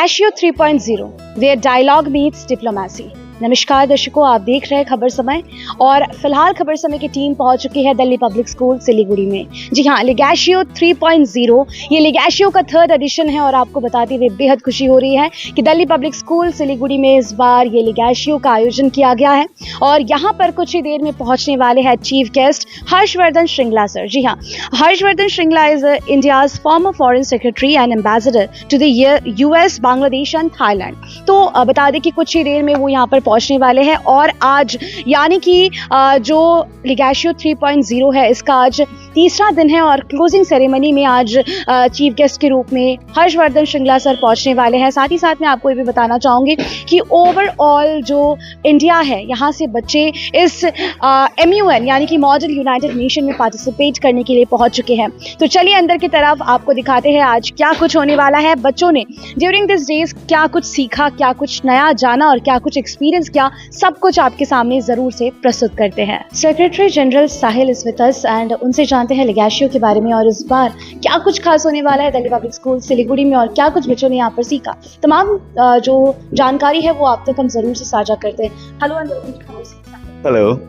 𝐋𝐄𝐆𝐀𝐋 3.0 where dialogue meets diplomacy। नमस्कार दर्शकों, आप देख रहे हैं खबर समय और फिलहाल खबर समय की टीम पहुंच चुकी है दिल्ली पब्लिक स्कूल सिलीगुड़ी में। जी हाँ, 𝐋𝐄𝐆𝐀 3.0 ये 𝐋𝐄𝐆𝐀 का थर्ड एडिशन है और आपको बताते हुए बेहद खुशी हो रही है कि दिल्ली पब्लिक स्कूल सिलीगुड़ी में इस बार ये 𝐋𝐄𝐆𝐀 का आयोजन किया गया है और यहाँ पर कुछ ही देर में पहुँचने वाले हैं chief guest Harshvardhan Shringla sir. जी हाँ, Harshvardhan Shringla is India's former foreign secretary and ambassador to the US, Bangladesh and Thailand. तो बता दें कि कुछ ही देर में वो यहाँ पर पहुंचने वाले हैं और आज यानी कि जो 𝐋𝐄𝐆𝐀 3.0 है इसका आज तीसरा दिन है और क्लोजिंग सेरेमनी में आज चीफ गेस्ट के रूप में हर्षवर्धन श्रृंगला सर पहुंचने वाले हैं। साथ ही साथ मैं आपको ये भी बताना चाहूँगी कि ओवरऑल जो इंडिया है यहाँ से बच्चे इस MUN यानी कि मॉडल यूनाइटेड नेशन में पार्टिसिपेट करने के लिए पहुँच चुके हैं। तो चलिए अंदर की तरफ आपको दिखाते हैं आज क्या कुछ होने वाला है। बच्चों ने ड्यूरिंग दिस डेज क्या कुछ सीखा, क्या कुछ नया जाना और क्या कुछ एक्सपीरियंस किया, सब कुछ आपके सामने जरूर से प्रस्तुत करते हैं। Secretary general Sahil is with us and उनसे जानते हैं 𝐋𝐄𝐆𝐀 के बारे में और इस बार क्या कुछ खास होने वाला है दिल्ली पब्लिक स्कूल सिलीगुड़ी में और क्या कुछ बच्चों ने यहाँ पर सीखा। तमाम जो जानकारी है वो आप तक हम जरूर से साझा करते हैं। Hello.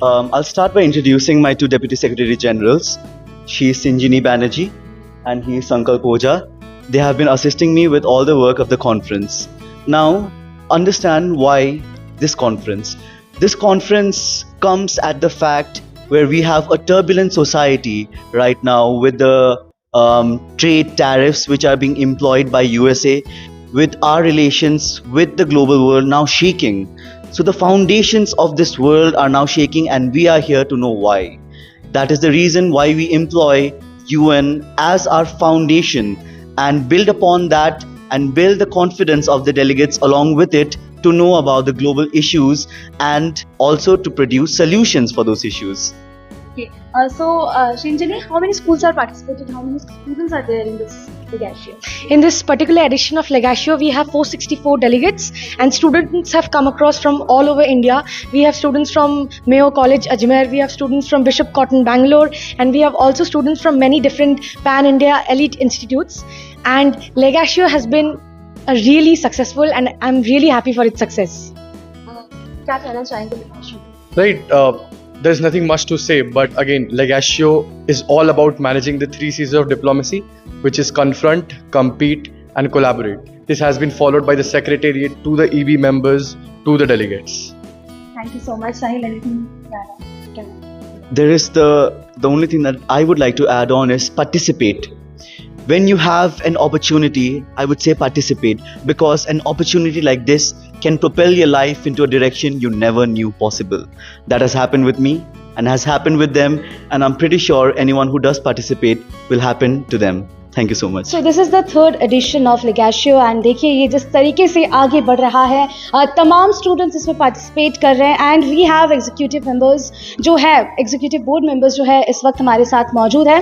I'll start by introducing my two Deputy Secretary Generals. She is Sinjini Banerjee and he is 𝐋𝐄𝐆𝐀. They have been assisting me with all the work of the conference. Now, understand why this conference. This conference comes at the fact where we have a turbulent society right now with the trade tariffs which are being employed by USA, with our relations with the global world now shaking. So the foundations of this world are now shaking and we are here to know why. That is the reason why we employ UN as our foundation and build upon that and build the confidence of the delegates along with it to know about the global issues and also to produce solutions for those issues. Okay. So, Shinjini, how many schools are participating? How many students are there in this 𝐋𝐄𝐆𝐀? In this particular edition of 𝐋𝐄𝐆𝐀, we have 464 delegates and students have come across from all over India. We have students from Mayo College, Ajmer. We have students from Bishop Cotton, Bangalore. And we have also students from many different pan-India elite institutes. And 𝐋𝐄𝐆𝐀 has been really successful and I'm really happy for its success. क्या कहना चाहेंगे 𝐋𝐄𝐆𝐀? Right. There's nothing much to say, but again, 𝐋𝐄𝐆𝐀 is all about managing the 3 C's of diplomacy, which is confront, compete, and collaborate. This has been followed by the Secretariat to the EB members, to the delegates. Thank you so much, Sahil. Anything to add? There is the only thing that I would like to add on is participate. When you have an opportunity, I would say participate, because an opportunity like this can propel your life into a direction you never knew possible. That has happened with me and has happened with them, and I'm pretty sure anyone who does participate will happen to them. Thank you so much. So this is the third edition of 𝐋𝐄𝐆𝐀 and देखिए ये जिस तरीके से आगे बढ़ रहा है, तमाम स्टूडेंट्स इसमें पार्टिसिपेट कर रहे हैं and we have executive members जो है एग्जीक्यूटिव बोर्ड मेंबर्स जो है इस वक्त हमारे साथ मौजूद है।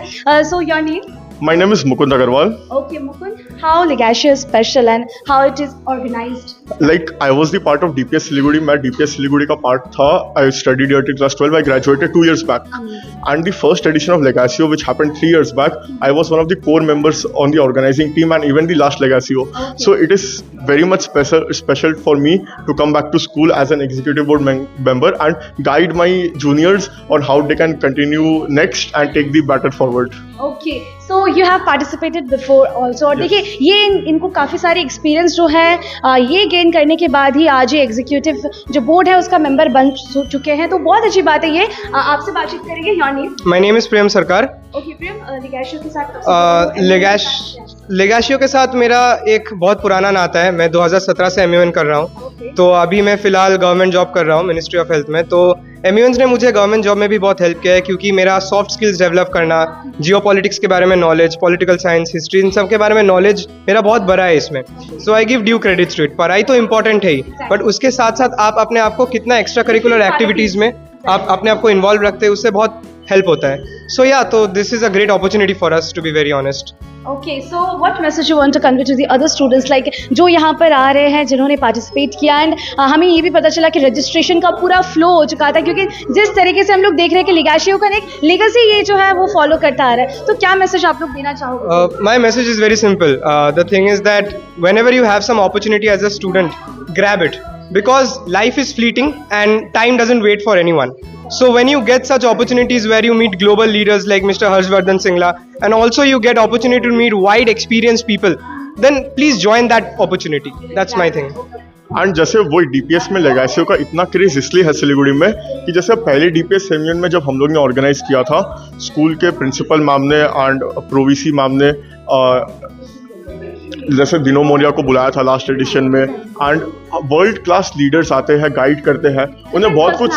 सो your name? My name is Mukund Agarwal. Okay, Mukund. How 𝐋𝐄𝐆𝐀 is special and how it is organized? Like I was the part of DPS Siliguri. मैं DPS Siliguri का part था. I studied here till class 12. I graduated 2 years back. And the first edition of 𝐋𝐄𝐆𝐀, which happened 3 years back, I was one of the core members on the organizing team and even the last 𝐋𝐄𝐆𝐀. Okay. So it is very much special for me to come back to school as an executive board member and guide my juniors on how they can continue next and take the baton forward. Okay. So you have participated before also और देखिए ये इनको काफ़ी सारे experience जो है ये gain करने के बाद ही आज ये एग्जीक्यूटिव जो बोर्ड है उसका मेंबर बन चुके हैं, तो बहुत अच्छी बात है ये। आपसे बातचीत करेंगे। Your name? My name is Prem Sarkar. Okay प्रेम, 𝐋𝐄𝐆𝐀 के साथ 𝐋𝐄𝐆𝐀 के साथ मेरा एक बहुत पुराना नाता है। मैं 2017 से MUN कर रहा हूँ। तो अभी मैं फ़िलहाल गवर्नमेंट जॉब कर रहा हूँ मिनिस्ट्री ऑफ हेल्थ में। तो MUN ने मुझे गवर्नमेंट जॉब में भी बहुत हेल्प किया है क्योंकि मेरा सॉफ्ट स्किल्स डेवलप करना, जियो पॉलिटिक्स के बारे में नॉलेज, पॉलिटिकल साइंस, हिस्ट्री, इन सब के बारे में नॉलेज मेरा बहुत बड़ा है इसमें। So I give due credits to it. पढ़ाई तो इम्पॉर्टेंट है ही, बट उसके साथ साथ आप अपने आप को कितना एक्स्ट्रा करिकुलर एक्टिविटीज़ में आप अपने आप को इन्वॉल्व रखते हैं, उससे बहुत हेल्प होता है। सो या तो this is a great opportunity for us to be very honest. Okay, so what message you want to convey to the other students like जो यहाँ पर आ रहे हैं जिन्होंने participate किया एंड हमें ये भी पता चला कि registration का पूरा flow हो चुका था क्योंकि जिस तरीके से हम लोग देख रहे हैं कि लिगाशियो का एक legacy ये जो है वो follow करता आ रहा है तो क्या message आप लोग देना चाहोगे? My message is very simple. The thing is that whenever you have some opportunity as a student, grab it because life is fleeting and time doesn't wait for anyone. So when you get such opportunities where you meet global leaders like Mr. Vardhan Shringla and also you get opportunity to meet wide experienced people, then please join that opportunity. That's my thing. And जैसे वो DPS में लेगैशियो का इतना craze इसलिए है सिलीगुड़ी में कि जैसे पहले डीपीएस सेमियन में जब हम लोग ने ऑर्गेनाइज किया था स्कूल के प्रिंसिपल मैम ने एंड प्रोवीसी मैम ने जैसे दिनो मोरिया को बुलाया था लास्ट एडिशन में एंड वर्ल्ड क्लास लीडर्स आते हैं गाइड करते हैं उन्हें बहुत कुछ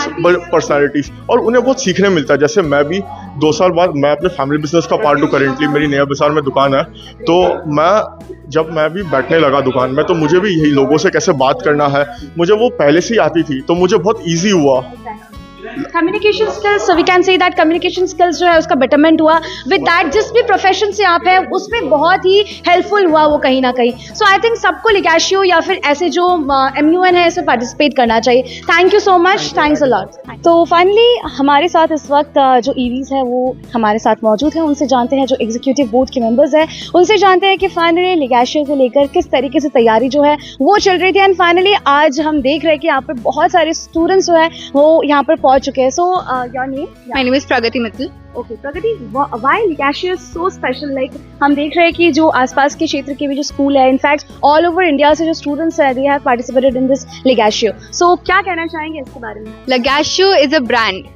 पर्सनालिटीज और उन्हें बहुत सीखने मिलता है। जैसे मैं भी 2 साल बाद मैं अपने फैमिली बिजनेस का पार्ट हूँ करेंटली मेरी नया बिसार में दुकान है तो जब मैं भी बैठने लगा दुकान में तो मुझे भी यही लोगों से कैसे बात करना है मुझे वो पहले से ही आती थी तो मुझे बहुत ईजी हुआ। Communication skills so we can say that communication skills जो है उसका बेटरमेंट हुआ विद दैट जिस भी प्रोफेशन से आप हैं उसमें बहुत ही हेल्पफुल हुआ वो कहीं ना कहीं। सो आई थिंक सबको लिगाशियो या फिर ऐसे जो MUN है इसमें पार्टिसिपेट करना चाहिए। Thank you so much, thanks a lot. तो फाइनली हमारे साथ इस वक्त जो ईवीज है वो हमारे साथ मौजूद है उनसे जानते हैं जो एग्जीक्यूटिव बोर्ड के मेंबर्स हैं उनसे जानते हैं कि फाइनली लिगाशियो को लेकर किस तरीके से तैयारी जो है वो चल रही थी एंड फाइनली आज हम देख रहे हैं कि यहाँ पर बहुत सारे स्टूडेंट्स जो है वो यहाँ पर पहुँच चुके हैं। So your name? My name is Pragati Mittal. Okay Pragati, why Legacio is so special? Like हम देख रहे हैं कि जो आसपास के क्षेत्र के भी जो स्कूल है इनफैक्ट ऑल ओवर इंडिया से जो स्टूडेंट्स हैं they have participated in this Legacio. So क्या कहना चाहेंगे इसके बारे में? Lagashio is a brand.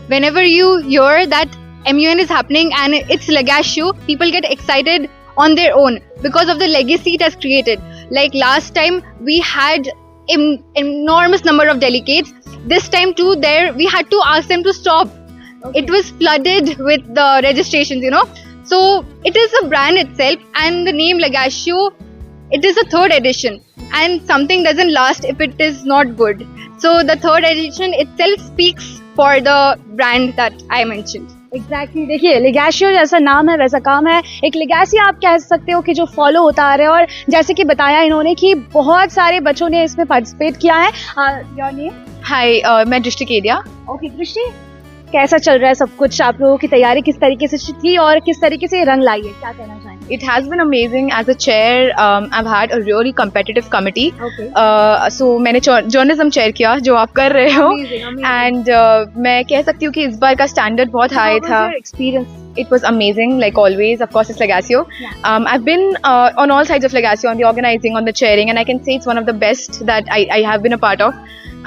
Whenever you hear that MUN is happening and it's Lagashio, people get excited on their own because of the legacy it has created. Like last time we had enormous number of delegates. This time too there we had to ask them to stop. Okay. It was flooded with the registrations, you know. So it is a brand itself and the name Lagashio, it is a 3rd edition and something doesn't last if it is not good. So the 3rd edition itself speaks for the brand that I mentioned. Exactly देखिए लिगाशियो जैसा नाम है वैसा काम है। एक legacy आप कह सकते हो कि जो फॉलो होता आ रहा है और जैसे कि बताया इन्होंने कि बहुत सारे बच्चों ने इसमें पार्टिसिपेट किया है। Your name? हाय, मैं दृष्टि केडिया। ओके दृष्टि, कैसा चल रहा है सब कुछ? आप लोगों की तैयारी किस तरीके से थी और किस तरीके से रंग लाई है, क्या कहना चाहेंगे? It has been amazing. As a chair, I've had a really competitive committee. Okay. So मैंने journalism chair किया जो आप कर रहे हो and मैं कह सकती हूँ कि इस बार का standard बहुत high था। Experience? It was amazing, like always. Of course, it's Lagashio. Yeah. I've been on all sides of Lagashio, on the organizing, on the chairing, and I can say it's one of the best that I have been a part of.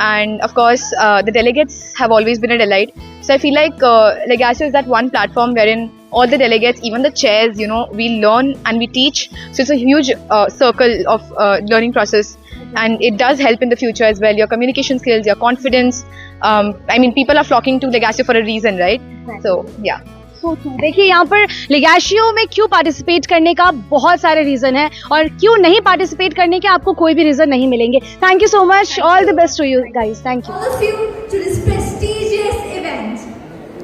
And of course, the delegates have always been a delight. So I feel like Lagashio is that one platform wherein all the delegates, even the chairs, you know, we learn and we teach. So it's a huge circle of learning process, and it does help in the future as well. Your communication skills, your confidence. I mean, people are flocking to Lagashio for a reason, right? Exactly. So yeah. देखिए यहाँ पर लिगाशियो में क्यों participate करने का बहुत सारे reason है और क्यों नहीं पार्टिसिपेट करने के आपको कोई भी रीजन नहीं मिलेंगे। Thank you so much, all the best to you guys, thank you. All of you to this prestigious event.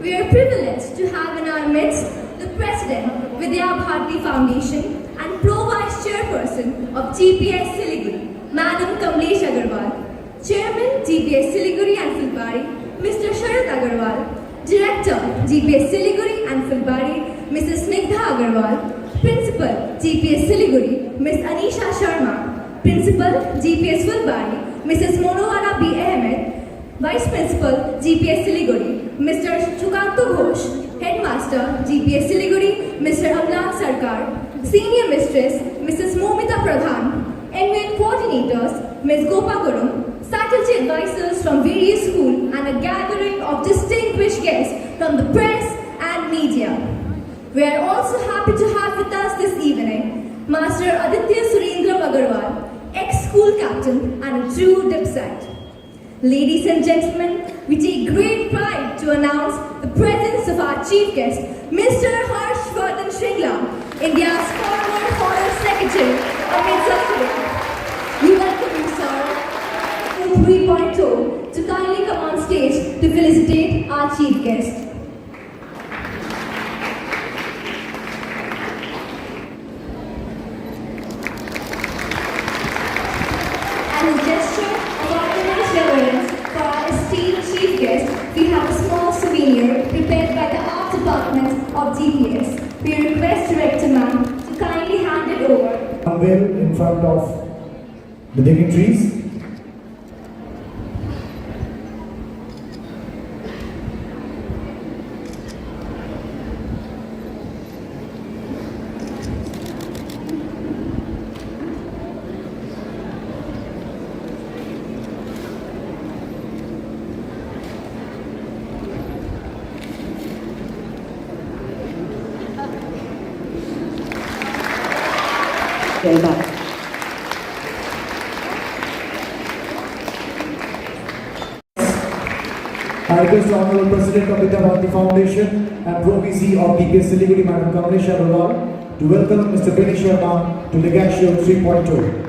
We are privileged to have in our midst the President, Vidya Bharati Foundation and Pro-Vice Chairperson of GPS Siliguri, Madam Kamlesh Agarwal, Chairman GPS Siliguri and Fulbari, Mr. Sharat Agarwal, Director GPS Siliguri and Fulbari, Mrs. Snigdha Agarwal, Principal GPS Siliguri, Ms. Anisha Sharma, Principal GPS Fulbari, Mrs. Monowala B. Ahmed, Vice Principal GPS Siliguri, Mr. Chukantu Ghosh, Headmaster GPS Siliguri, Mr. Amlan Sarkar, Senior Mistress Mrs. Momita Pradhan, MUN Coordinators Ms. Gopa Gurum, faculty advisors from various schools and a gathering of distinguished guests from the press and media. We are also happy to have with us this evening Master Aditya Surendra Agarwal, ex-school captain and a true dipset. Ladies and gentlemen, we take great pride to announce the presence of our chief guest, Mr. Vardhan Shringla, India's former Foreign Secretary amidst us today. We welcome you, sir. 3.0 to kindly come on stage to felicitate our chief guest. Department of GPS. We request Director Ma'am to kindly hand it over. Unveil in front of the dignitaries. I request the Honorable President of the Bharti Foundation and Pro VC of DPS Siliguri, Madam 𝐋𝐄𝐆𝐀𝐓𝐈𝐎, to welcome Mr. Benny Sharma to 𝐿EGASHIO 3.0.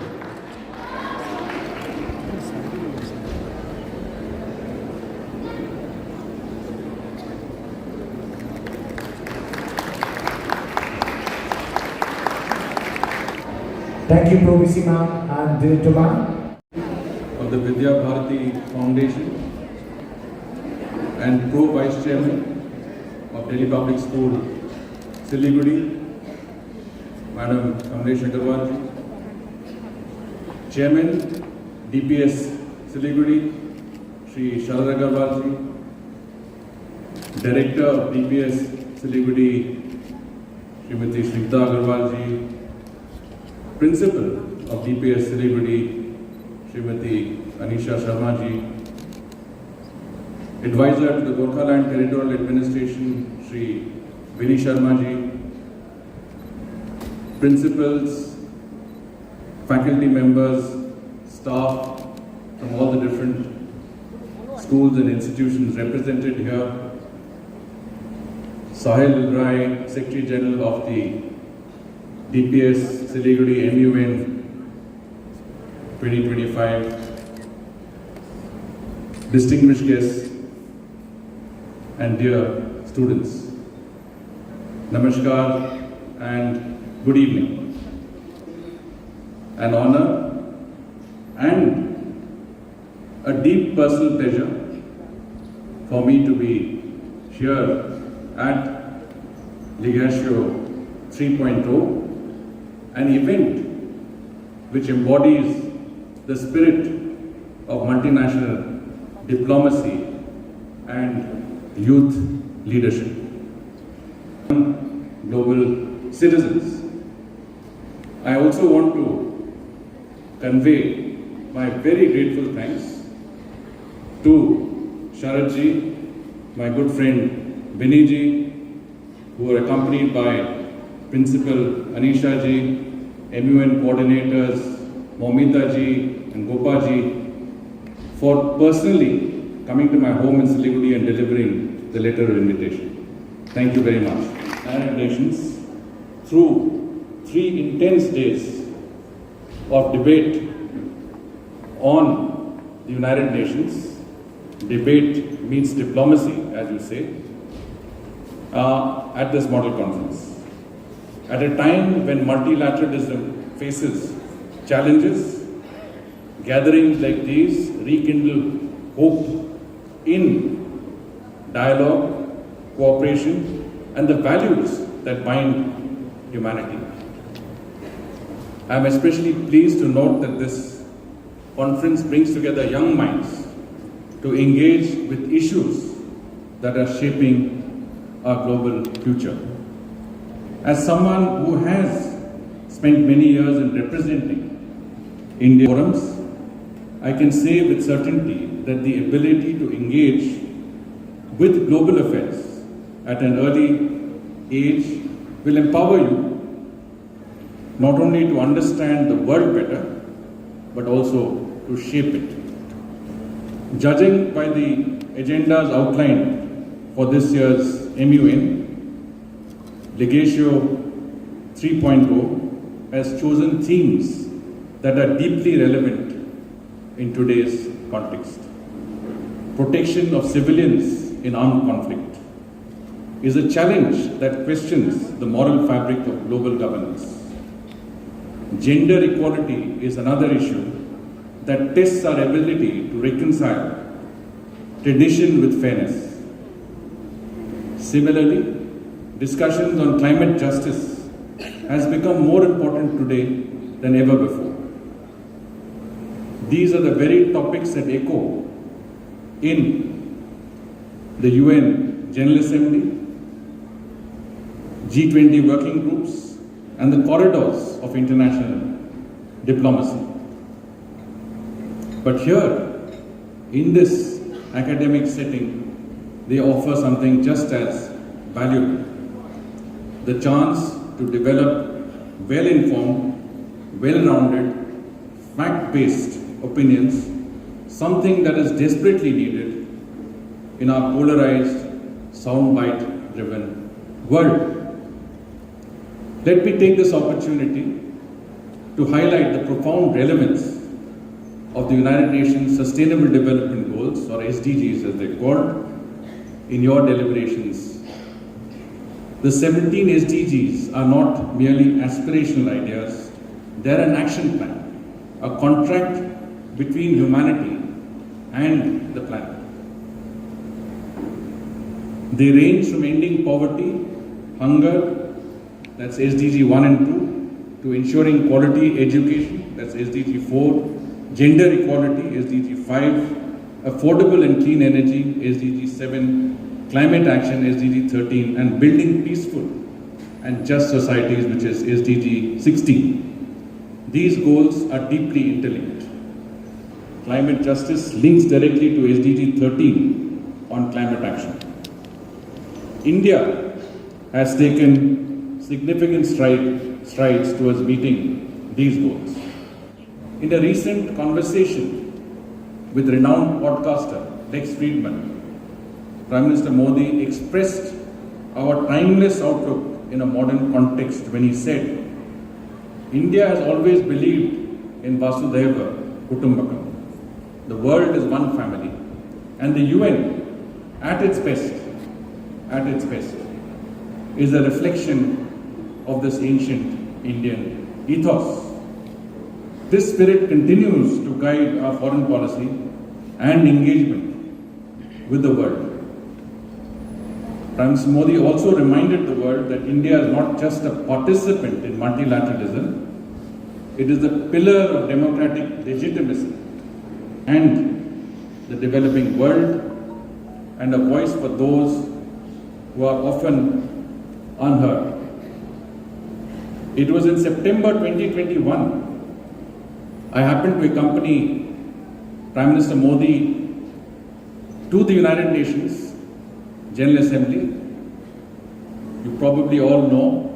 Thank you, Pro VC ma'am and Director ma'am. Of the Vidya Bharati Foundation and Pro Vice Chairman of Delhi Public School, Siliguri, Madam 𝐿MenishAgarwal ji, Chairman DPS Siliguri, Shri Agarwal ji, Director of DPS Siliguri, Srimati Shringla Agarwal ji, Principal of DPS Siliguri, Srimati Anisha Sharma ji, Advisor to the Gorkhaland Territorial Administration, Shri Vinny Sharma ji, Principals, faculty members, staff from all the different schools and institutions represented here, Sahil Rai, Secretary General of the DPS Siliguri MUN 2025, distinguished guests and dear students, Namaskar and good evening. An honor and a deep personal pleasure for me to be here at 𝐿EGASHIO 3.0, an event which embodies the spirit of multinational diplomacy and youth leadership. Global citizens, I also want to convey my very grateful thanks to Sharad ji, my good friend Vinny ji, who are accompanied by Principal Anisha ji, MUN coordinators Momita ji and Gopa ji, for personally coming to my home in Siliguri and delivering the letter of invitation. Thank you very much. United Nations, through 3 intense days of debate on the United Nations, debate means diplomacy, as you say, at this model conference. At a time when multilateralism faces challenges, gatherings like these rekindle hope in dialogue, cooperation, and the values that bind humanity. I am especially pleased to note that this conference brings together young minds to engage with issues that are shaping our global future. As someone who has spent many years in representing Indian forums, I can say with certainty that the ability to engage with global affairs at an early age will empower you not only to understand the world better, but also to shape it. Judging by the agendas outlined for this year's MUN, 𝐿EGASHIO 3.0 has chosen themes that are deeply relevant in today's context. Protection of civilians in armed conflict is a challenge that questions the moral fabric of global governance. Gender equality is another issue that tests our ability to reconcile tradition with fairness. Similarly, discussions on climate justice has become more important today than ever before. These are the very topics that echo in the UN General Assembly, G20 working groups, and the corridors of international diplomacy. But here, in this academic setting, they offer something just as valuable: the chance to develop well-informed, well-rounded, fact-based opinions, something that is desperately needed in our polarized, soundbite-driven world. Let me take this opportunity to highlight the profound relevance of the United Nations Sustainable Development Goals, or SDGs as they're called, in your deliberations. The 17 SDGs are not merely aspirational ideas, they're an action plan, a contract between humanity and the planet. They range from ending poverty, hunger, that's SDG 1 and 2, to ensuring quality education, that's SDG 4, gender equality, SDG 5, affordable and clean energy, SDG 7, climate action, SDG 13, and building peaceful and just societies, which is SDG 16. These goals are deeply interlinked. Climate justice links directly to SDG 13 on climate action. India has taken significant strides towards meeting these goals. In a recent conversation with renowned podcaster Lex Friedman, Prime Minister Modi expressed our timeless outlook in a modern context when he said, India has always believed in Vasudhaiva Kutumbakam. The world is one family, and the UN, at its best, is a reflection of this ancient Indian ethos. This spirit continues to guide our foreign policy and engagement with the world. Prime Minister Modi also reminded the world that India is not just a participant in multilateralism, it is a pillar of democratic legitimacy and the developing world, and a voice for those who are often unheard. It was in September 2021, I happened to accompany Prime Minister Modi to the United Nations General Assembly. You probably all know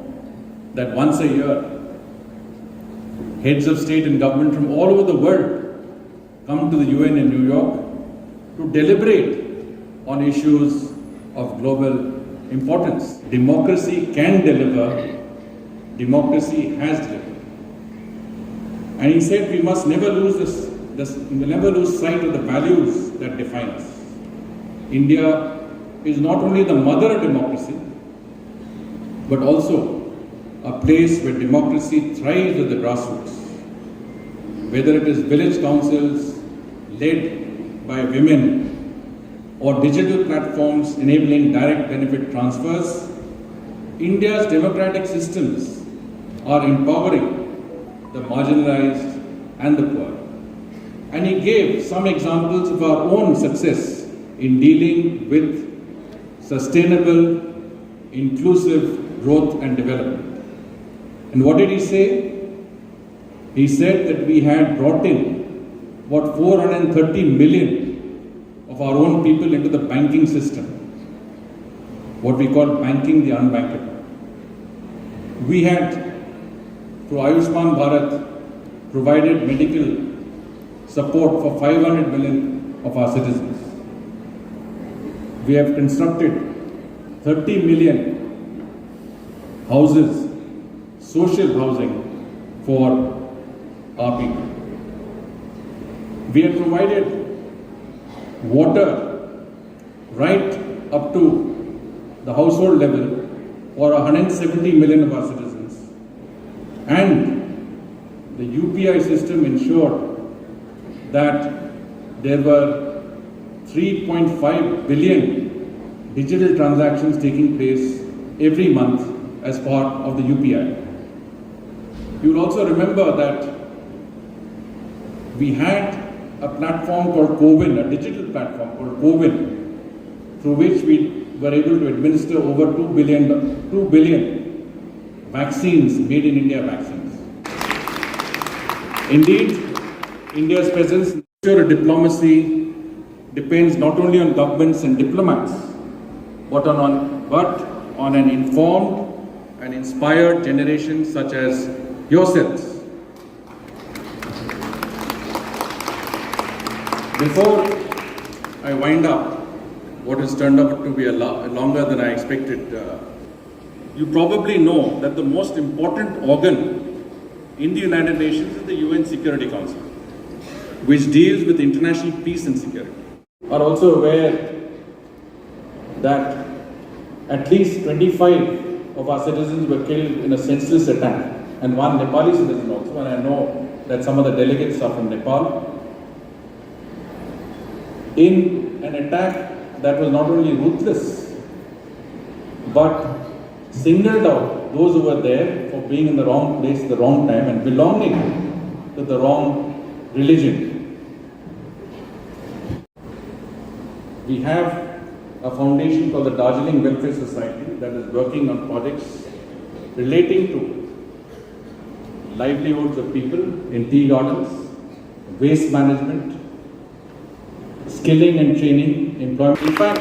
that once a year, heads of state and government from all over the world come to the UN in New York to deliberate on issues of global importance. Democracy can deliver, democracy has delivered. And he said we must never lose never lose sight of the values that define us. India is not only the mother of democracy, but also a place where democracy thrives at the grassroots. Whether it is village councils led by women or digital platforms enabling direct benefit transfers, India's democratic systems are empowering the marginalized and the poor. And he gave some examples of our own success in dealing with sustainable, inclusive growth and development. And what did he say? He said that we had brought in 430 million of our own people into the banking system, what we call banking the unbankable. We had, through Ayushman Bharat, provided medical support for 500 million of our citizens. We have constructed 30 million houses, social housing for our people. We have provided water right up to the household level for 170 million of our citizens. And the UPI system ensured that there were 3.5 billion digital transactions taking place every month as part of the UPI. You will also remember that we had a platform called CoWIN, a digital platform called CoWIN, through which we were able to administer over 2 billion vaccines, made in India vaccines. Indeed, India's presence in diplomacy depends not only on governments and diplomats, but on an informed and inspired generation such as yourselves. Before I wind up what has turned out to be longer than I expected, you probably know that the most important organ in the United Nations is the UN Security Council, which deals with international peace and security. Are also aware that at least 25 of our citizens were killed in a senseless attack, and one Nepali citizen also, and I know that some of the delegates are from Nepal, in an attack that was not only ruthless, but singled out those who were there for being in the wrong place at the wrong time and belonging to the wrong religion. We have a foundation called the Darjeeling Welfare Society that is working on projects relating to livelihoods of people in tea gardens, waste management, skilling and training, employment. In fact,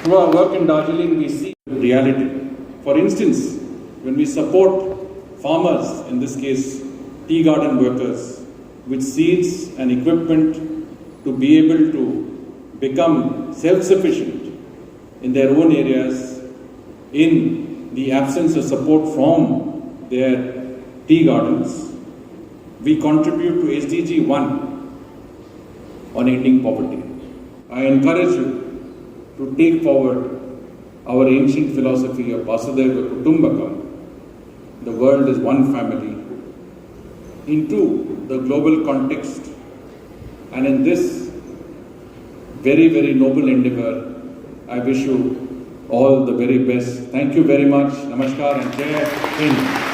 through our work in Darjeeling, we see reality. For instance, when we support farmers, in this case, tea garden workers, with seeds and equipment to be able to become self-sufficient in their own areas in the absence of support from their tea gardens, we contribute to SDG 1 on ending poverty. I encourage you to take forward our ancient philosophy of Vasudhaiva Kutumbakam, the world is one family, into the global context, and in this very, very noble endeavor, I wish you all the very best. Thank you very much. Namaskar and Jai Hind.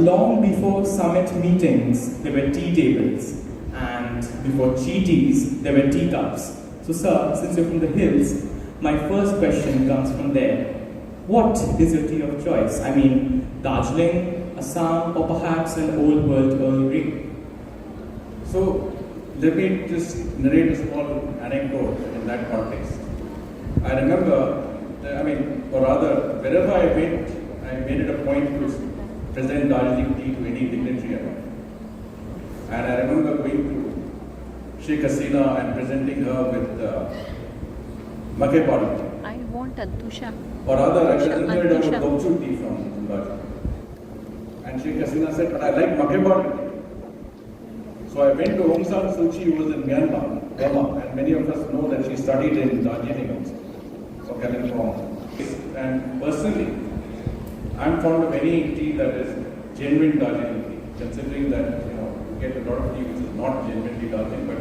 Long before summit meetings, there were tea tables, and before tea teas, there were teacups. So, sir, since you're from the hills, my first question comes from there. What is your tea of choice? I mean, Darjeeling, Assam, or perhaps an old world Earl Grey? So, let me just narrate a small anecdote in that context. I remember, or rather, wherever I went, I made it a point to present Darjeeling tea to any dignitary I met. And I remember going to Shri and presenting her with Makke Bottle tea. I want Adusha. Or rather, I presented her with 𝐋𝐄𝐆𝐀𝐓𝐈𝐎 tea from Darjeeling. And Shri said, but I like Makke Bottle tea. So I went to Aung San Suu Kyi, who was in Myanmar, Burma, and many of us know that she studied in Darjeeling also, for Kalimpong. And personally, I'm fond of any tea that is genuine Darjeeling tea, considering that you get a lot of tea which is not genuinely Darjeeling, but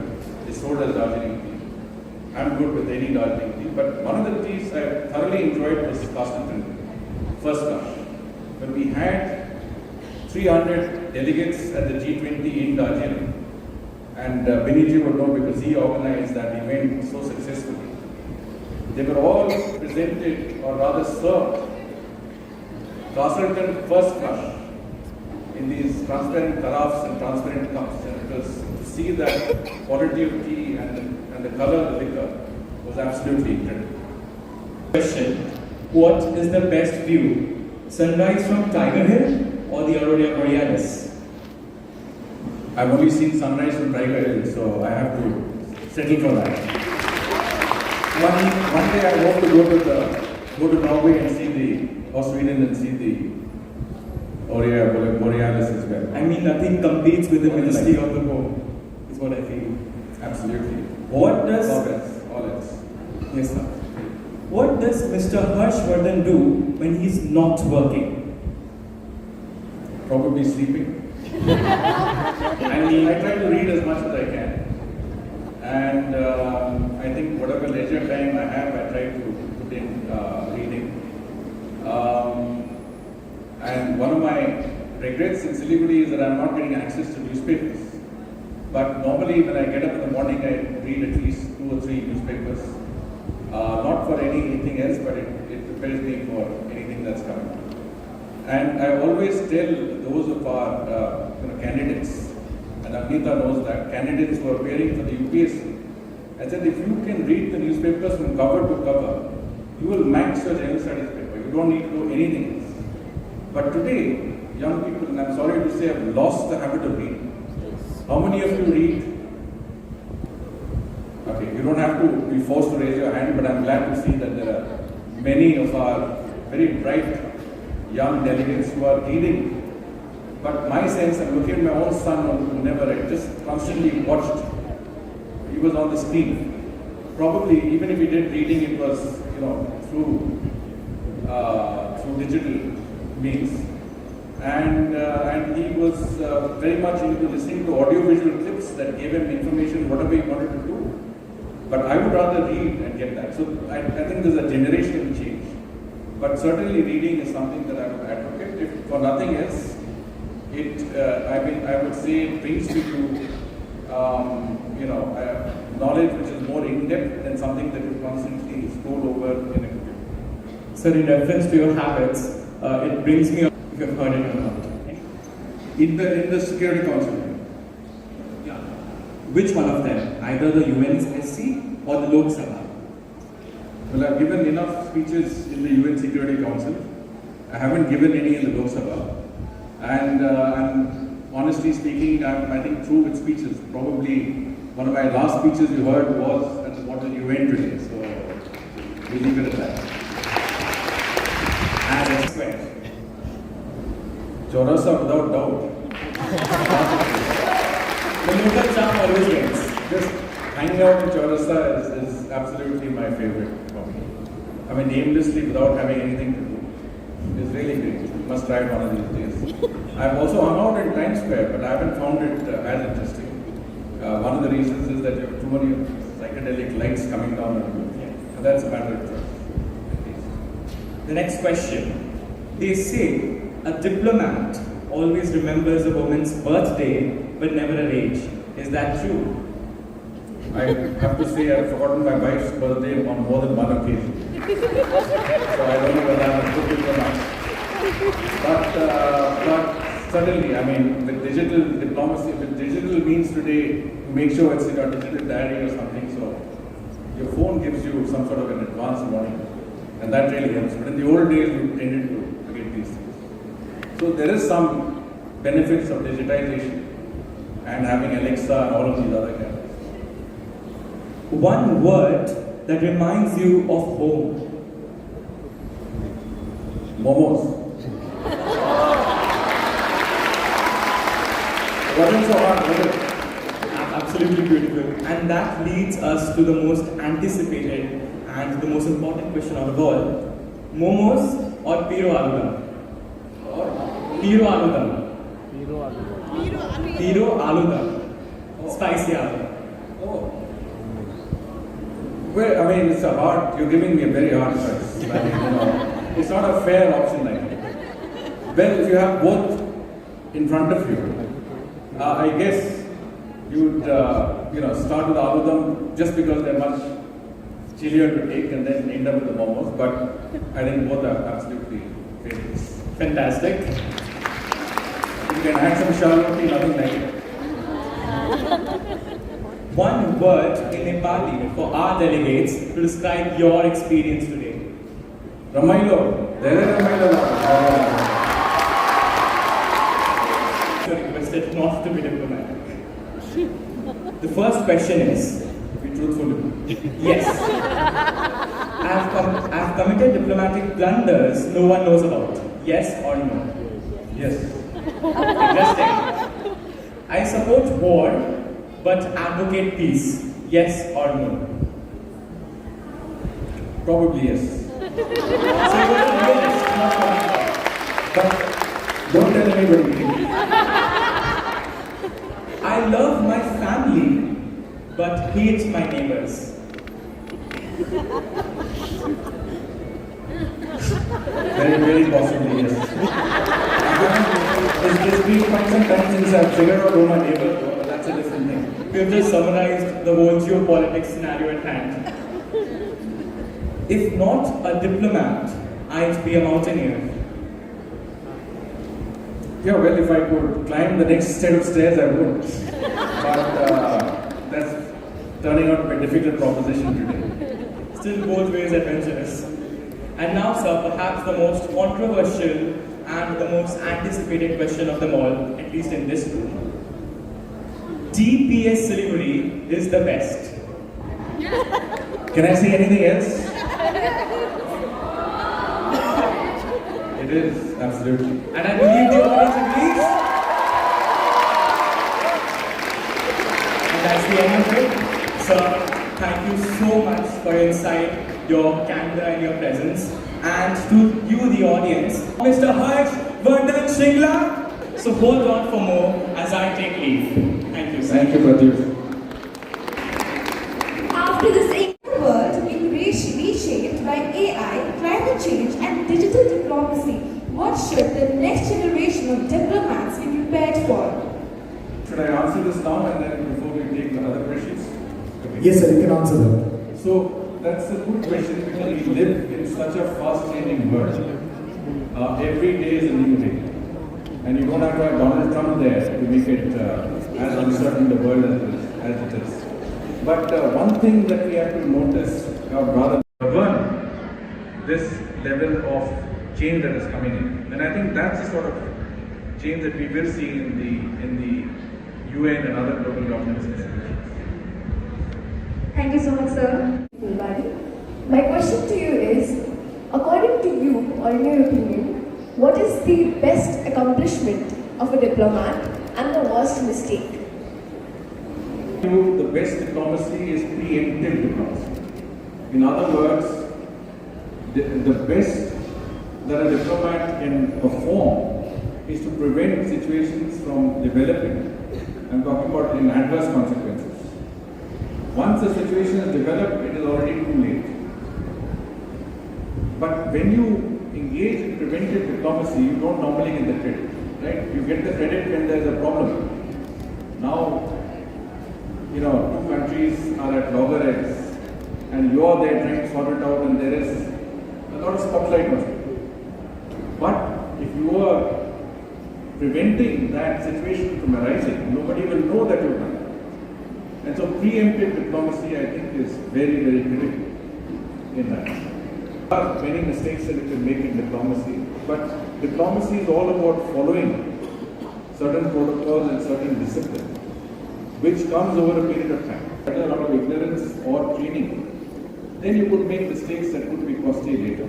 is sold as Darjeeling tea. I'm good with any Darjeeling tea, but one of the teas I thoroughly enjoyed was Castleton, first flush. When we had 300 delegates at the G20 in Darjeeling, and Biniji would know because he organized that event so successfully. They were all presented, or rather served, Castleton first flush in these transparent carafes and transparent cups, and it was to see that quality of tea and the color of the liquor was absolutely incredible. Question: what is the best view? Sunrise from Tiger Hill or the Aurora Borealis? I've only seen sunrise from Tiger Hill, so I have to settle for that. One day I hope to go to Norway and see or Sweden and see the Aurora Borealis as well. I mean, nothing competes with the Ministry of the Home, is what I feel. Absolutely. What does... All else. Yes, sir. What does Mr. Vardhan do when he's not working? Probably sleeping. I mean, I try to read as much as I can. And I think whatever leisure time I have, I try to put in reading. And one of my regrets in Siliguri is that I'm not getting access to newspapers. But normally when I get up in the morning, I read at least 2 or 3 newspapers. Not for anything else, but it prepares me for anything that's coming. And I always tell those of our candidates, and Agnita knows that, candidates who are appearing for the UPSC, I said if you can read the newspapers from cover to cover, you will max your general studies paper. You don't need to know anything else. But today, young people, and I'm sorry to say, have lost the habit of reading. How many of you read? Okay, you don't have to be forced to raise your hand, but I'm glad to see that there are many of our very bright young delegates who are reading. But my sense, I'm looking at my own son who never read, just constantly watched. He was on the screen. Probably, even if he did reading, it was through digital means. And he was very much into listening to audio-visual clips that gave him information, whatever he wanted to do. But I would rather read and get that. So I think there's a generational change. But certainly reading is something that I would advocate. If for nothing else, I would say it brings me to knowledge which is more in-depth than something that you constantly scroll over in a computer. Sir, in reference to your habits, it brings me up, if you've heard it or not. In the Security Council. Yeah. Which one of them? Either the UNSC or the Lok Sabha? Well, I've given enough speeches in the UN Security Council. I haven't given any in the Lok Sabha. And honestly speaking, I think through with speeches. Probably one of my last speeches you heard was at the Model UN today. So we'll leave it at that. And it's square. Chaurasa without doubt. The local charm always wins. Just hanging out in Chaurasa is absolutely my favorite for me. I mean, aimlessly without having anything to do. It's really great. You must try it one of these days. I've also hung out in Times Square, but I haven't found it as interesting. One of the reasons is that you have too many psychedelic lights coming down on you. Yeah. That's a matter of choice. The next question. They say a diplomat always remembers a woman's birthday but never her age. Is that true? I have to say I've forgotten my wife's birthday on more than one occasion. So I don't know whether I'm a good diplomat. But certainly, I mean, with digital diplomacy, with digital means today, you make sure it's in your digital diary or something, so your phone gives you some sort of an advance warning, and that really helps. But in the old days, you tended to forget these things. So there is some benefits of digitization and having Alexa and all of these other cameras. One word that reminds you of home. Momos. Wasn't so hard, was it? Absolutely beautiful. And that leads us to the most anticipated and the most important question of all. Momos or Piro Aludam? Piro Aludam. Piro Aludam. Spicy aloo. Oh. Well, I mean, you're giving me a very hard choice. I mean, it's not a fair option like that. Well, if you have both in front of you, I guess you'd start with aludam just because they're much chillier to take and then end up with the momos. But I think both are absolutely famous. Fantastic. You can add some shaloti, nothing like it. One word in Nepali for our delegates to describe your experience today. Ramailo. There is Ramailo. Requested not to be diplomatic. The first question is, be truthful. Yes. I've committed diplomatic blunders no one knows about. Yes or no? Yes. Interesting. I support war, but advocate peace. Yes or no? Probably yes. So you're a realist, not one. But don't tell anybody. I love my family, but hate my neighbors. Very, very possibly, yes. It's been quite some time since I've figured out who my neighbor was, but that's a different thing. We have just summarized the whole geopolitics scenario at hand. If not a diplomat, I'd be a mountaineer. Yeah, well, if I could climb the next set of stairs, I would. But that's turning out to be a difficult proposition today. Still both ways adventurous. And now, sir, perhaps the most controversial and the most anticipated question of them all, at least in this room. DPS Siliguri is the best. Can I say anything else? It is, absolutely. And I believe the audience agrees. And that's the end of it. Sir, thank you so much for your insight, your candor and your presence. And to you, the audience, Mr. Harsh, Vardhan, Shringla. So hold on for more as I take leave. Thank you, sir. Thank you, Pratyush. After this ancient world being reshaped by AI, climate change and digital diplomacy, what should the next generation of diplomats be prepared for? Should I answer this now and then before we take the other questions? Okay. Yes, sir, you can answer that. So that's a good question because we live in such a fast-changing world. Every day is a new day. And you don't have to have Donald Trump there to make it as uncertain the world as it is. But one thing that we have to notice, or rather govern this level of change that is coming in. And I think that's the sort of change that we will see in the UN and other global governance institutions. Thank you so much, sir. My question to you is, according to you, or in your opinion, what is the best accomplishment of a diplomat and the worst mistake? The best diplomacy is preemptive diplomacy. In other words, the best that a diplomat can perform is to prevent situations from developing. I'm talking about in adverse consequences. Once a situation is developed, it is already too late. But when you engage in preventive diplomacy, you don't normally get the credit, right? You get the credit when there's a problem. Now, two countries are at loggerheads and you're there trying to sort it out and there is a lot of spotlight on it. But if you are preventing that situation from arising, nobody will know that you've done it. And so preemptive diplomacy, I think, is very, very critical in that. There are many mistakes that you can make in diplomacy, but diplomacy is all about following certain protocols and certain discipline, which comes over a period of time. Whether a lot of ignorance or training, then you could make mistakes that could be costly later.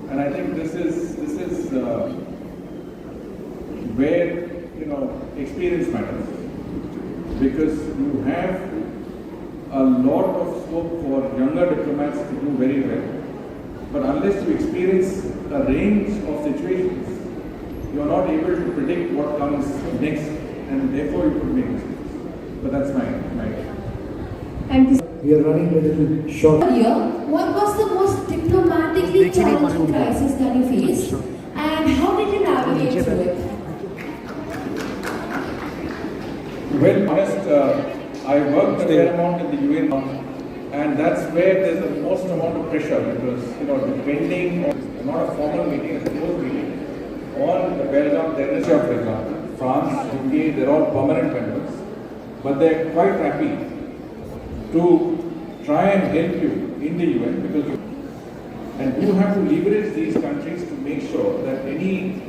And I think this is where experience matters, because you have a lot of scope for younger diplomats to do very well. But unless you experience a range of situations, you are not able to predict what comes next, and therefore you could make mistakes. But that's my Thank you. We are running a little short. Earlier, what was the most diplomatically challenging crisis that you faced, and how did you navigate through it? Well, honest, I worked a fair amount in the UN, and that's where there's the most amount of pressure because, depending on not a formal meeting, it's a closed meeting, on the Belgium, for example, France, UK, they're all permanent members, but they're quite happy to try and help you in the UN because and you have to leverage these countries to make sure that any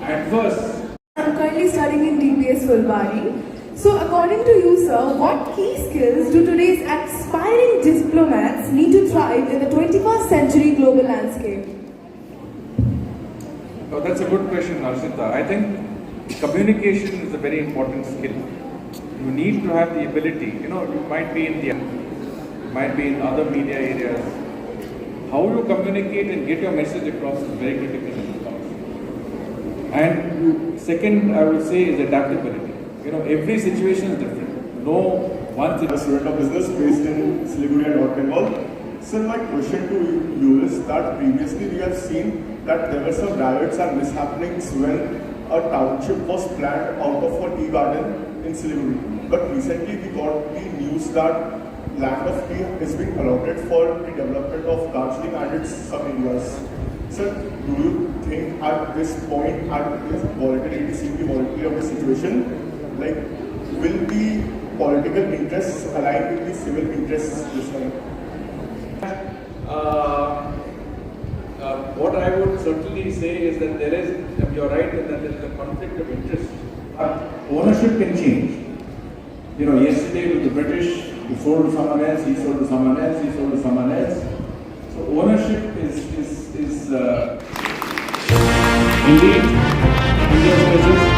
adverse. I'm currently studying in DPS 𝐋𝐄𝐆𝐴. So according to you, sir, what key skills do today's aspiring diplomats need to thrive in the 21st century global landscape? Oh, that's a good question, Harshita. I think communication is a very important skill. You need to have the ability, you might be in other media areas. How you communicate and get your message across is very critical in diplomacy. And second, I would say, is adaptability. every situation is different. No one I'm a student of business based in Siliguri and North Bengal. Sir, my question to you is that previously we have seen that there were some riots and mishappenings when a township was planned out of a tea garden in Siliguri. But recently we got the news that land of tea is being allotted for the development of Darjeeling and its sub-areas. Sir, do you think at this point, at this volatility, seeing the volatility of the situation, like, will the political interests align with the civil interests this time? What I would certainly say is that there is, you're right, that there is a conflict of interest. Ownership can change. Yesterday with the British, he sold to someone else, he sold to someone else, he sold to someone else. So ownership is indeed India's business.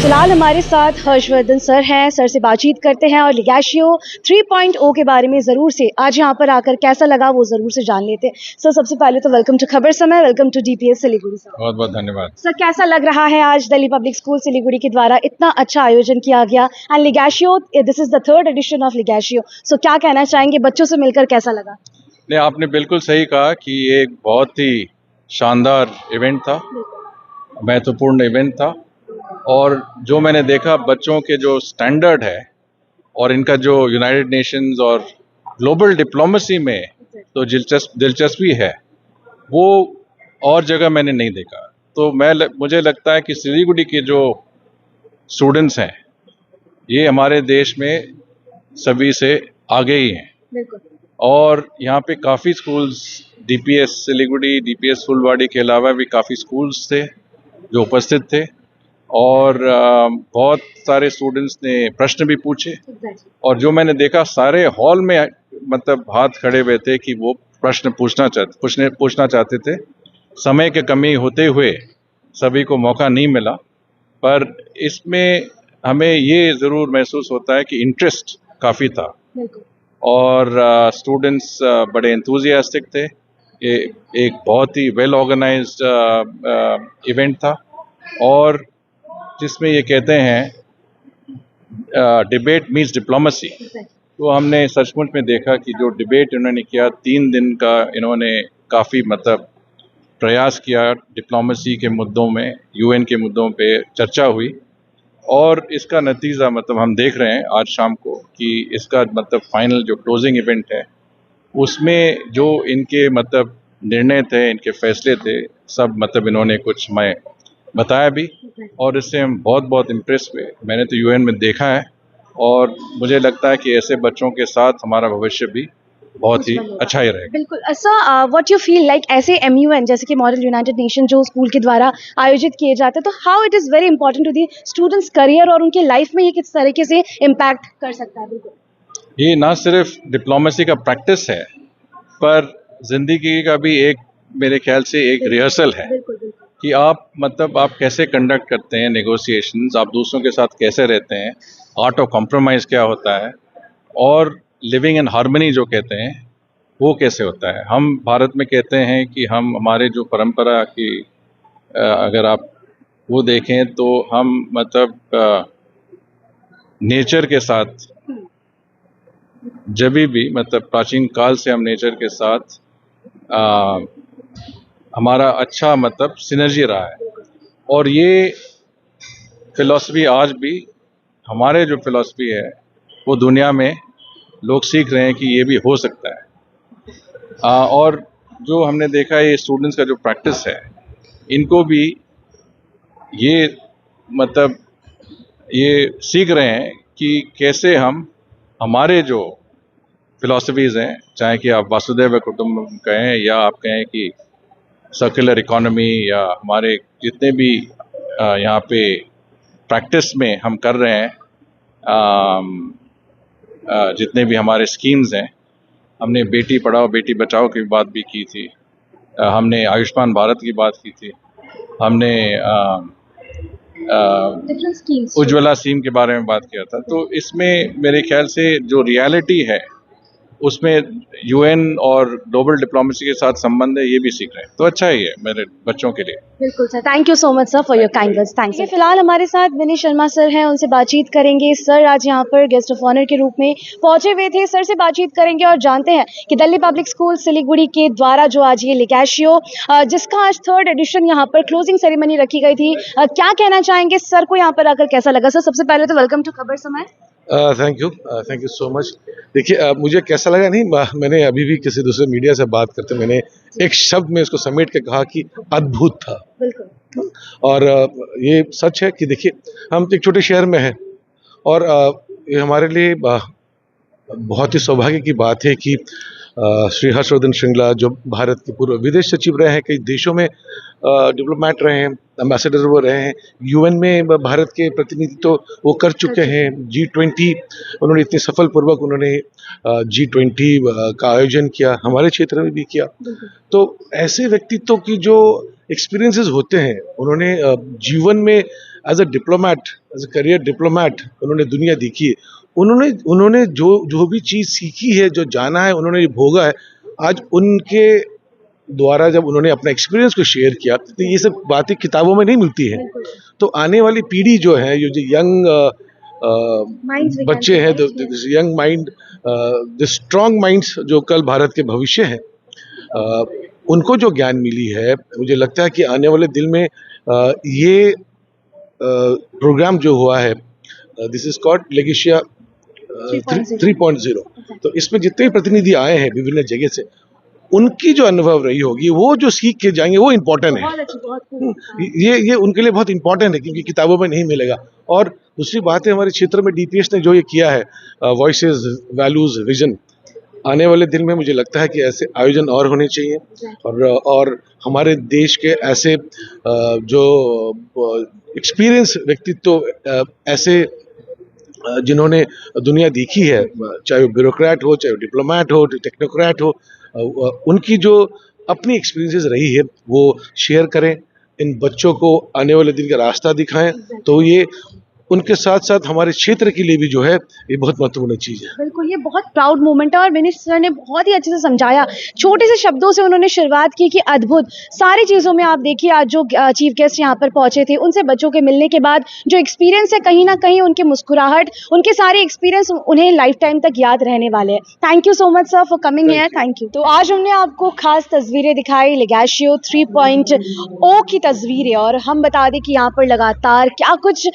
फिलहाल हमारे साथ Harshvardhan sir हैं, sir से बातचीत करते हैं और लिगैशियो 3.0 के बारे में ज़रूर से आज यहाँ पर आकर कैसा लगा वो ज़रूर से जान लेते हैं। सर सबसे पहले तो welcome to Khabar Samay, welcome to DPS Siliguri sir. बहुत बहुत धन्यवाद। सर कैसा लग रहा है आज दिल्ली पब्लिक स्कूल सिलीगुड़ी के द्वारा इतना अच्छा आयोजन किया गया and Legacio, this is the third edition of Legacio, so क्या कहना चाहेंगे, बच्चों से मिलकर कैसा लगा? नहीं, आपने बिल्कुल सही कहा कि ये एक बहुत ही शानदार इवेंट था, महत्वपूर्ण इवेंट था और जो मैंने देखा बच्चों के जो स्टैंडर्ड है और इनका जो यूनाइटेड नेशंस और ग्लोबल डिप्लोमेसी में तो दिलचस्पी है वो और जगह मैंने नहीं देखा। तो मुझे लगता है कि सिलीगुड़ी के जो स्टूडेंट्स हैं ये हमारे देश में सभी से आगे ही हैं और यहाँ पे काफ़ी स्कूल्स, डीपीएस सिलीगुड़ी, डीपीएस फुलवाड़ी के अलावा भी काफ़ी स्कूल्स थे जो उपस्थित थे और बहुत सारे स्टूडेंट्स ने प्रश्न भी पूछे और जो मैंने देखा सारे हॉल में मतलब हाथ खड़े हुए थे कि वो प्रश्न पूछना चाहते थे। समय की कमी होते हुए सभी को मौका नहीं मिला, पर इसमें हमें ये ज़रूर महसूस होता है कि इंटरेस्ट काफ़ी था और स्टूडेंट्स बड़े एंथुजियास्टिक थे। ये एक बहुत ही वेल ऑर्गेनाइज्ड इवेंट था और जिसमें ये कहते हैं डिबेट मीन्स डिप्लोमेसी, तो हमने सचमुच में देखा कि जो डिबेट इन्होंने किया 3 दिन का, इन्होंने काफ़ी मतलब प्रयास किया डिप्लोमेसी के मुद्दों में, यूएन के मुद्दों पे चर्चा हुई और इसका नतीजा मतलब हम देख रहे हैं आज शाम को कि इसका मतलब फाइनल जो क्लोजिंग इवेंट है उसमें जो इनके मतलब निर्णय थे, इनके फैसले थे, सब मतलब इन्होंने कुछ हमें बताया भी और इससे हम बहुत बहुत इम्प्रेस हुए। मैंने तो यूएन में देखा है और मुझे लगता है कि ऐसे बच्चों के साथ हमारा भविष्य भी बहुत ही अच्छा ही रहेगा। बिल्कुल। Sir, what you feel like ऐसे MUN जैसे कि मॉडल यूनाइटेड नेशन जो स्कूल के द्वारा आयोजित किए जाते हैं, तो how it is very important to the students career और उनके लाइफ में ये किस तरीके से इम्पैक्ट कर सकता है? बिल्कुल ये ना सिर्फ डिप्लोमेसी का प्रैक्टिस है, पर जिंदगी का भी एक, मेरे ख्याल से एक रिहर्सल है कि आप मतलब आप कैसे कंडक्ट करते हैं नेगोशिएशंस, आप दूसरों के साथ कैसे रहते हैं, आर्ट ऑफ कॉम्प्रोमाइज़ क्या होता है, और लिविंग इन हार्मनी जो कहते हैं वो कैसे होता है। हम भारत में कहते हैं कि हम हमारे जो परंपरा की अगर आप वो देखें तो हम मतलब नेचर के साथ जब भी मतलब प्राचीन काल से हम नेचर के साथ हमारा अच्छा मतलब सिनर्जी रहा है, और ये फिलॉसफी आज भी हमारे जो फिलॉसफी है वो दुनिया में लोग सीख रहे हैं कि ये भी हो सकता है। और जो हमने देखा है ये स्टूडेंट्स का जो प्रैक्टिस है, इनको भी ये मतलब ये सीख रहे हैं कि कैसे हम हमारे जो फिलॉसफीज़ हैं, चाहे कि आप वासुदेव कुटुंबकम कहें या आप कहें कि सर्कुलर इकोनॉमी, या हमारे जितने भी यहाँ पे प्रैक्टिस में हम कर रहे हैं, जितने भी हमारे स्कीम्स हैं, हमने बेटी पढ़ाओ बेटी बचाओ की बात भी की थी, हमने आयुष्मान भारत की बात की थी, हमने उज्ज्वला स्कीम के बारे में बात किया था। तो इसमें मेरे ख्याल से जो रियलिटी है उसमें UN और ग्लोबल डिप्लोमेसी के साथ संबंध है, ये भी सीख रहे हैं, तो अच्छा ही है मेरे बच्चों के लिए। बिल्कुल sir, thank you so much sir for your kind words. Thanks. फिलहाल हमारे साथ विनीत शर्मा सर हैं, उनसे बातचीत करेंगे। सर आज यहाँ पर गेस्ट ऑफ ऑनर के रूप में पहुंचे हुए थे, सर से बातचीत करेंगे और जानते हैं कि दिल्ली पब्लिक स्कूल सिलीगुड़ी के द्वारा जो आज ये लिगैशियो जिसका आज 3rd एडिशन यहाँ पर क्लोजिंग सेरेमनी रखी गई थी, क्या कहना चाहेंगे सर को यहाँ पर आकर कैसा लगा? सर सबसे पहले तो वेलकम टू खबर समय। Thank you so much. देखिए मुझे कैसा लगा, नहीं मैंने अभी भी किसी दूसरे मीडिया से बात करते मैंने एक शब्द में इसको समेट के कहा कि अद्भुत था। बिल्कुल। और ये सच है कि देखिए हम एक छोटे शहर में हैं, और ये हमारे लिए बहुत ही सौभाग्य की बात है कि श्री हर्षवर्धन श्रृंगला जो भारत के पूर्व विदेश सचिव रहे हैं, कई देशों में डिप्लोमेट रहे हैं, एम्बेसडर वो रहे हैं, UN में भारत के प्रतिनिधित्व वो कर चुके हैं, G20 उन्होंने इतनी सफल पूर्वक उन्होंने G20 का आयोजन किया, हमारे क्षेत्र में भी किया। तो ऐसे व्यक्तित्व की जो एक्सपीरियंसेस होते हैं, उन्होंने जीवन में as a diplomat, as a career diplomat उन्होंने दुनिया देखी है, उन्होंने जो भी चीज़ सीखी है, जो जाना है, उन्होंने भोगा है, आज उनके द्वारा जब उन्होंने अपना एक्सपीरियंस को शेयर किया, तो ये सब बातें किताबों में नहीं मिलती हैं। तो आने वाली पीढ़ी जो है, जो यंग बच्चे हैं, young mind, the strong minds जो कल भारत के भविष्य हैं, उनको जो ज्ञान मिली है, मुझे लगता है कि आने वाले दिन में ये प्रोग्राम जो हुआ है, दिस इज कॉल्ड लेगेशिया 3.0। तो इसमें जितने भी प्रतिनिधि आए हैं विभिन्न जगह से, उनकी जो अनुभव रही होगी, वो जो सीख के जाएंगे, वो इम्पोर्टेंट है। ये उनके लिए बहुत इम्पोर्टेंट है, क्योंकि किताबों में नहीं मिलेगा। और दूसरी बात है, हमारे क्षेत्र में DPS ने जो ये किया है, वॉइसेस, वैल्यूज, विजन, आने वाले दिन में मुझे लगता है कि ऐसे आयोजन और होने चाहिए, और हमारे देश के ऐसे जो एक्सपीरियंस व्यक्तित्व, ऐसे जिन्होंने दुनिया देखी है, चाहे वो ब्यूरोक्रेट हो, चाहे वो डिप्लोमेट हो, टेक्नोक्रेट हो, उनकी जो अपनी एक्सपीरियंसेस रही है वो शेयर करें, इन बच्चों को आने वाले दिन का रास्ता दिखाएं। तो ये उनके साथ साथ हमारे क्षेत्र के लिए भी जो है ये बहुत महत्वपूर्ण चीज़ है। बिल्कुल, ये बहुत प्राउड मोमेंट है और विनीत सर ने बहुत ही अच्छे से समझाया, छोटे से शब्दों से उन्होंने शुरुआत की कि अद्भुत सारी चीज़ों में। आप देखिए आज जो चीफ गेस्ट यहाँ पर पहुंचे थे, उनसे बच्चों के मिलने के बाद जो एक्सपीरियंस है, कहीं ना कहीं उनके मुस्कुराहट, उनके सारे एक्सपीरियंस उन्हें लाइफ टाइम तक याद रहने वाले हैं। Thank you so much sir for coming here. Thank you. तो आज हमने आपको खास तस्वीरें दिखाई, लिगैशियो 3.0 की तस्वीरें, और हम बता दें कि यहाँ पर लगातार क्या कुछ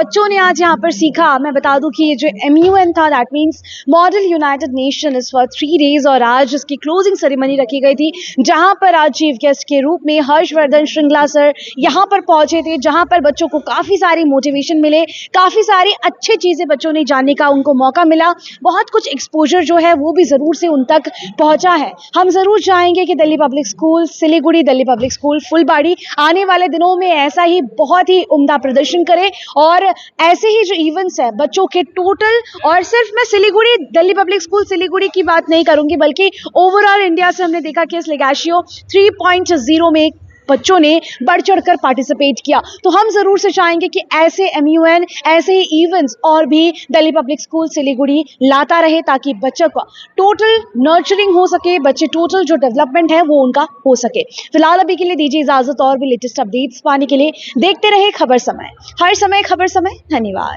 बच्चों ने आज यहाँ पर सीखा। मैं बता दूं कि ये जो MUN था, that means model United nation, is for 3 days और आज इसकी क्लोजिंग सेरेमनी रखी गई थी, जहां पर आज चीफ गेस्ट के रूप में हर्षवर्धन श्रृंगला सर यहाँ पर पहुंचे थे, जहां पर बच्चों को काफ़ी सारी मोटिवेशन मिले, काफ़ी सारी अच्छी चीज़ें बच्चों ने जानने का उनको मौका मिला, बहुत कुछ एक्सपोजर जो है वो भी ज़रूर से उन तक पहुंचा है। हम ज़रूर चाहेंगे कि Delhi public school Siliguri, Delhi public school फुलबाड़ी आने वाले दिनों में ऐसा ही बहुत ही उम्दा प्रदर्शन करे और ऐसे ही जो इवेंट्स है बच्चों के टोटल, और सिर्फ मैं सिलीगुड़ी, दिल्ली पब्लिक स्कूल सिलीगुड़ी की बात नहीं करूंगी, बल्कि ओवरऑल इंडिया से हमने देखा कि इस लेगैशियो 3.0 में बच्चों ने बढ़ चढ़कर पार्टिसिपेट किया। तो हम जरूर से चाहेंगे कि ऐसे MUN, ऐसे ही इवेंट्स और भी दिल्ली पब्लिक स्कूल सिलीगुड़ी लाता रहे, ताकि बच्चों का टोटल नर्चरिंग हो सके, बच्चे टोटल जो डेवलपमेंट है वो उनका हो सके। फिलहाल अभी के लिए दीजिए इजाजत, और भी लेटेस्ट अपडेट्स पाने के लिए देखते रहे खबर समय, हर समय खबर समय। धन्यवाद।